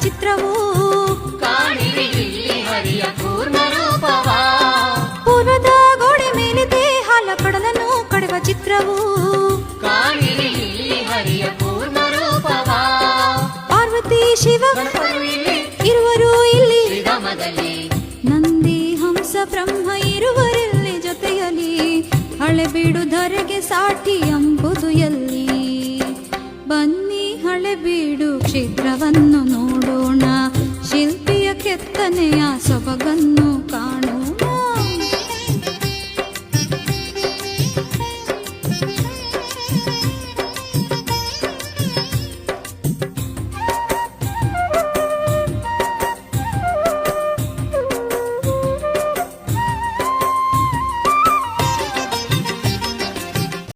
ಚಿತ್ರವು ಕಾಣಿರಿ ಇಲ್ಲಿ ಹರಿಯ ಪೂರ್ಣ ರೂಪವಾ. ಪೂರ್ವದ ಗೋಡೆ ಮೇಲಿದೆ ಹಾಲ ಕಡಲನ್ನು ಕಡೆವ ಚಿತ್ರವು ಕಾಣಿರಿ ಇಲ್ಲಿ ಹರಿಯ ಪೂರ್ಣ ರೂಪವಾ. ಪಾರ್ವತಿ ಶಿವ ಗಣಪರು ಇಲ್ಲಿ ಇರುವರು ಇಲ್ಲಿ ಶ್ರೀಧಾಮದಲ್ಲಿ. ನಂದಿ ಹಂಸ ಬ್ರಹ್ಮ ಇರುವರಿಲ್ಲಿ ಜೊತೆಯಲ್ಲಿ ಹಳೆಬೀಡು ಧರೆಗೆ ಸಾಟಿಯ